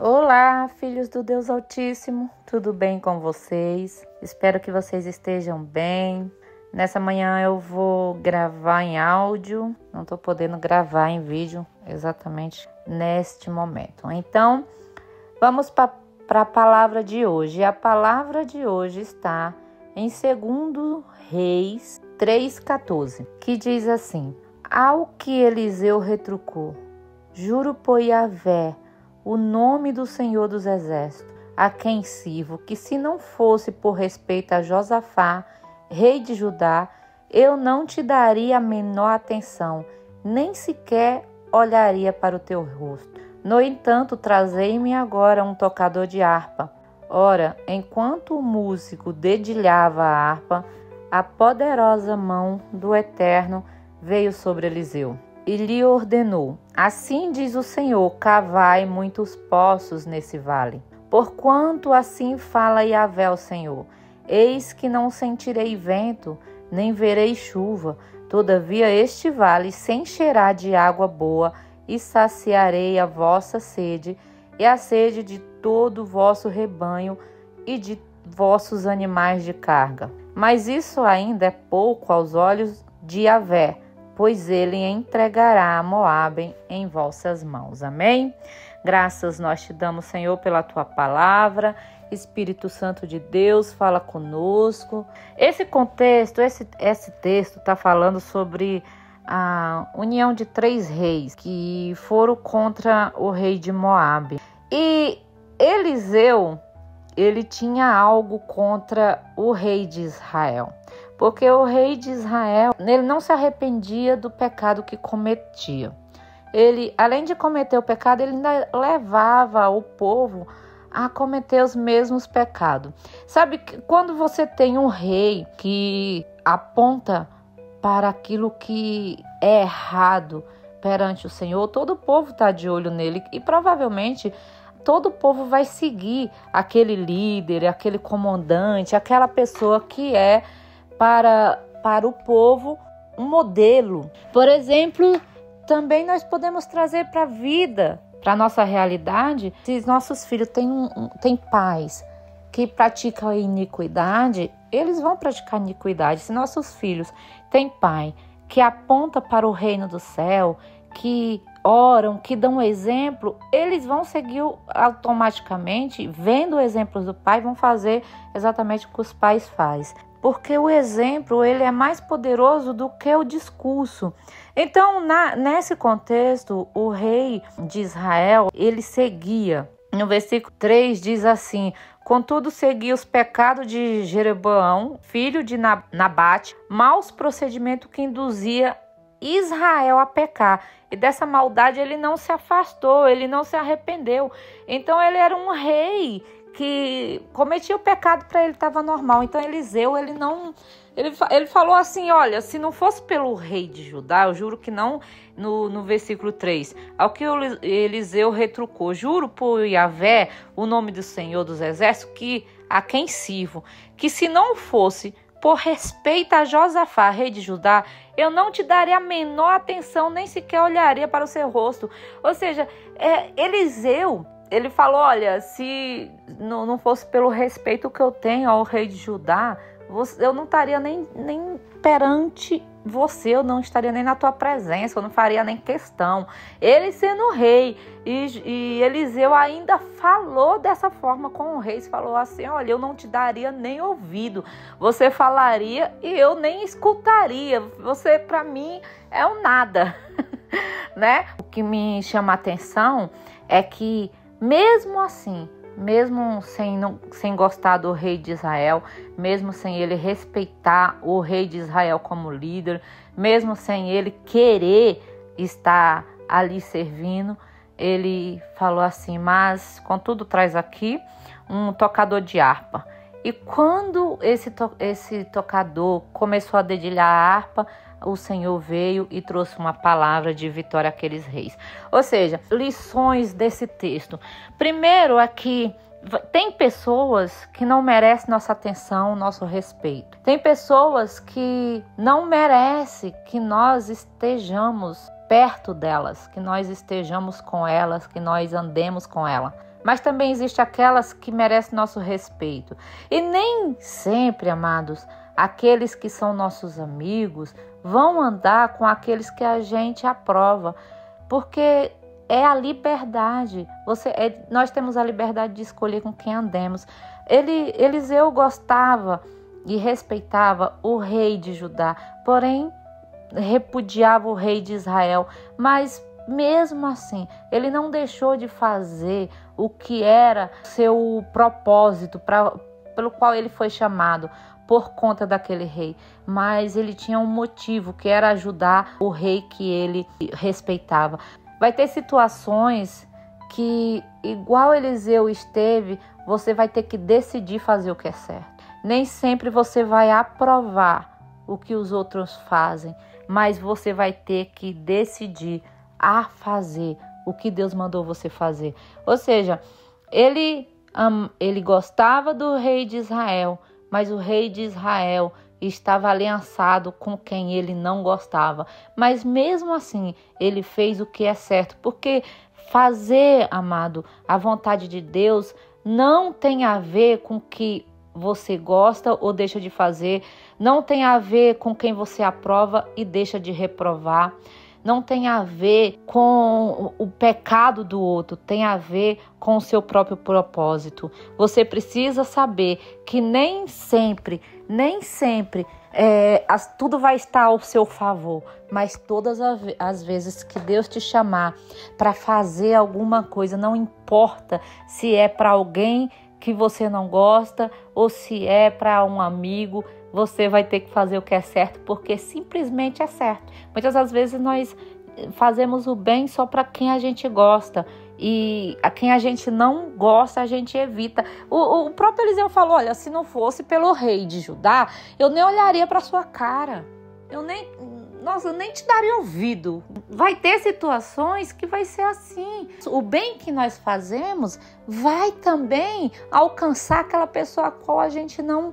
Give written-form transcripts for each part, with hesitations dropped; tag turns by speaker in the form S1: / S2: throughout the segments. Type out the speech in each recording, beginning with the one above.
S1: Olá, filhos do Deus Altíssimo, tudo bem com vocês? Espero que vocês estejam bem. Nessa manhã eu vou gravar em áudio, não estou podendo gravar em vídeo exatamente neste momento. Então, vamos para a palavra de hoje. A palavra de hoje está em 2 Reis 3,14, que diz assim: Ao que Eliseu retrucou, juro por Yahvé, o nome do Senhor dos Exércitos, a quem sirvo, que se não fosse por respeito a Josafá, rei de Judá, eu não te daria a menor atenção, nem sequer olharia para o teu rosto. No entanto, trazei-me agora um tocador de harpa. Ora, enquanto o músico dedilhava a harpa, a poderosa mão do Eterno veio sobre Eliseu e lhe ordenou: Assim diz o Senhor, cavai muitos poços nesse vale. Porquanto assim fala Yahvé o Senhor: Eis que não sentirei vento, nem verei chuva, todavia este vale se encherá de água boa, e saciarei a vossa sede, e a sede de todo o vosso rebanho e de vossos animais de carga. Mas isso ainda é pouco aos olhos de Yahvé, pois ele entregará a Moabe em vossas mãos. Amém? Graças nós te damos, Senhor, pela tua palavra. Espírito Santo de Deus, fala conosco. Esse contexto, esse texto está falando sobre a união de 3 reis que foram contra o rei de Moabe. E Eliseu, ele tinha algo contra o rei de Israel. Porque o rei de Israel, ele não se arrependia do pecado que cometia. Ele, além de cometer o pecado, ele ainda levava o povo a cometer os mesmos pecados. Sabe que quando você tem um rei que aponta para aquilo que é errado perante o Senhor, todo o povo está de olho nele e provavelmente todo o povo vai seguir aquele líder, aquele comandante, aquela pessoa que é para o povo um modelo. Por exemplo, também nós podemos trazer para a vida, para a nossa realidade, se nossos filhos têm pais que praticam a iniquidade, eles vão praticar iniquidade. Se nossos filhos têm pai que aponta para o reino do céu, que oram, que dão exemplo, eles vão seguir automaticamente, vendo o exemplo do pai, vão fazer exatamente o que os pais fazem. Porque o exemplo, ele é mais poderoso do que o discurso. Então, nesse contexto, o rei de Israel, ele seguia. No versículo 3 diz assim: Contudo, seguia os pecados de Jeroboão, filho de Nabate, maus procedimentos que induzia Israel a pecar. E dessa maldade ele não se afastou, ele não se arrependeu. Então, ele era um rei que cometia o pecado, para ele estava normal. Então Eliseu, ele falou assim: olha, se não fosse pelo rei de Judá, eu juro que não, no versículo 3, ao que Eliseu retrucou, juro por Yahvé, o nome do Senhor dos Exércitos, a quem sirvo, que se não fosse por respeito a Josafá, rei de Judá, eu não te daria a menor atenção, nem sequer olharia para o seu rosto. Ou seja, Eliseu, ele falou: olha, se não fosse pelo respeito que eu tenho ao rei de Judá, eu não estaria nem perante você, eu não estaria nem na tua presença, eu não faria nem questão. Ele sendo rei, e Eliseu ainda falou dessa forma com o rei, falou assim: olha, eu não te daria nem ouvido, você falaria e eu nem escutaria, você para mim é um nada. Né? O que me chama a atenção é que mesmo assim, mesmo sem gostar do rei de Israel, mesmo sem ele respeitar o rei de Israel como líder, mesmo sem ele querer estar ali servindo, ele falou assim: mas contudo traz aqui um tocador de harpa. E quando esse tocador começou a dedilhar a harpa, o Senhor veio e trouxe uma palavra de vitória àqueles reis. Ou seja, lições desse texto. Primeiro é que tem pessoas que não merecem nossa atenção, nosso respeito. Tem pessoas que não merecem que nós estejamos perto delas, que nós estejamos com elas, que nós andemos com elas. mas também existe aquelas que merecem nosso respeito. E nem sempre, amados, aqueles que são nossos amigos vão andar com aqueles que a gente aprova, porque é a liberdade. Nós temos a liberdade de escolher com quem andemos. Eliseu gostava e respeitava o rei de Judá, porém repudiava o rei de Israel, mas mesmo assim, ele não deixou de fazer o que era seu propósito, pelo qual ele foi chamado, por conta daquele rei. Mas ele tinha um motivo, que era ajudar o rei que ele respeitava. Vai ter situações que, igual Eliseu esteve, você vai ter que decidir fazer o que é certo. Nem sempre você vai aprovar o que os outros fazem, mas você vai ter que decidir a fazer o que Deus mandou você fazer. Ou seja, ele gostava do rei de Israel, mas o rei de Israel estava aliançado com quem ele não gostava. Mas mesmo assim, ele fez o que é certo, porque fazer, amado, a vontade de Deus não tem a ver com o que você gosta ou deixa de fazer, não tem a ver com quem você aprova e deixa de reprovar. Não tem a ver com o pecado do outro, tem a ver com o seu próprio propósito. Você precisa saber que nem sempre tudo vai estar ao seu favor, mas todas as vezes que Deus te chamar para fazer alguma coisa, não importa se é para alguém que você não gosta ou se é para um amigo, você vai ter que fazer o que é certo, porque simplesmente é certo. Muitas das vezes nós fazemos o bem só para quem a gente gosta, e a quem a gente não gosta a gente evita. O próprio Eliseu falou: olha, se não fosse pelo rei de Judá, eu nem olharia para sua cara, eu nem te daria ouvido. Vai ter situações que vai ser assim. O bem que nós fazemos vai também alcançar aquela pessoa a qual a gente não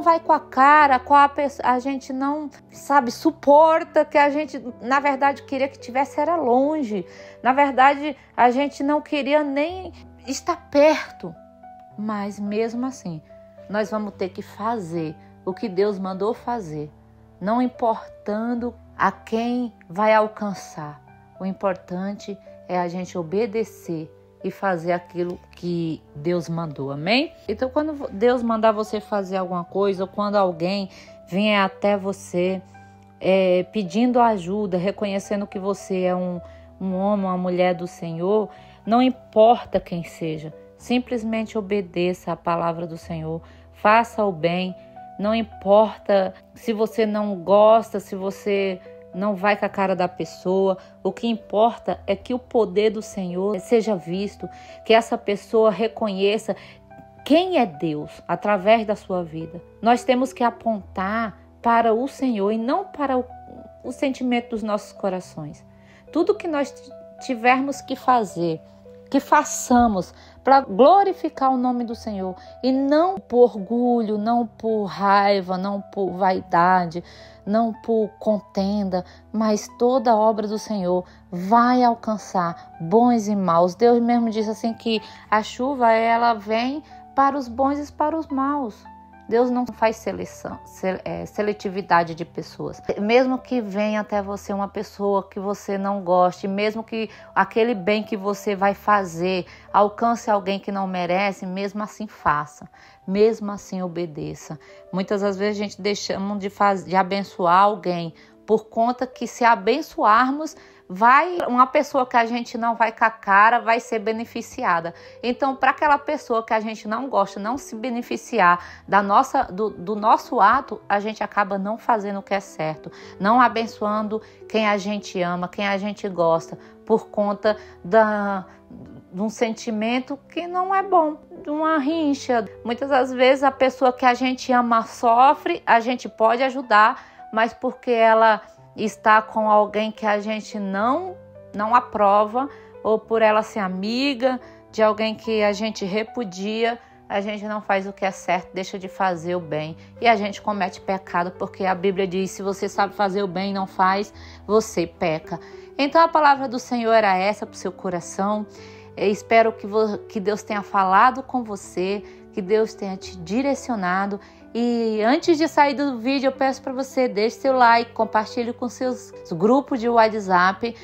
S1: vai com a cara, a gente não, suporta, que a gente, na verdade, queria que tivesse era longe. Na verdade, a gente não queria nem estar perto. Mas mesmo assim, nós vamos ter que fazer o que Deus mandou fazer, não importando a quem vai alcançar. O importante é a gente obedecer e fazer aquilo que Deus mandou, amém? Então, quando Deus mandar você fazer alguma coisa, ou quando alguém vier até você pedindo ajuda, reconhecendo que você é um homem, uma mulher do Senhor, não importa quem seja, simplesmente obedeça a palavra do Senhor, faça o bem. Não importa se você não gosta, se você não vai com a cara da pessoa. O que importa é que o poder do Senhor seja visto, que essa pessoa reconheça quem é Deus através da sua vida. Nós temos que apontar para o Senhor e não para o sentimento dos nossos corações. Tudo que nós tivermos que fazer, que façamos para glorificar o nome do Senhor, e não por orgulho, não por raiva, não por vaidade, não por contenda, mas toda a obra do Senhor vai alcançar bons e maus. Deus mesmo disse assim que a chuva ela vem para os bons e para os maus. Deus não faz seletividade de pessoas. Mesmo que venha até você uma pessoa que você não goste, mesmo que aquele bem que você vai fazer alcance alguém que não merece, mesmo assim faça. Mesmo assim obedeça. Muitas das vezes a gente deixamos de abençoar alguém por conta que, se abençoarmos, uma pessoa que a gente não vai com a cara vai ser beneficiada. Então, para aquela pessoa que a gente não gosta não se beneficiar do nosso ato, a gente acaba não fazendo o que é certo, não abençoando quem a gente ama, quem a gente gosta, por conta de um sentimento que não é bom, de uma rincha. Muitas das vezes a pessoa que a gente ama sofre, a gente pode ajudar, mas porque ela está com alguém que a gente não aprova, ou por ela ser amiga de alguém que a gente repudia, a gente não faz o que é certo, deixa de fazer o bem, e a gente comete pecado, porque a Bíblia diz: se você sabe fazer o bem e não faz, você peca. Então a palavra do Senhor era essa para o seu coração. Eu espero que Deus tenha falado com você, que Deus tenha te direcionado. E antes de sair do vídeo, eu peço para você, deixe seu like, compartilhe com seus grupos de WhatsApp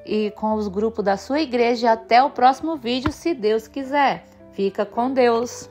S1: e com os grupos da sua igreja. Até o próximo vídeo, se Deus quiser. Fica com Deus.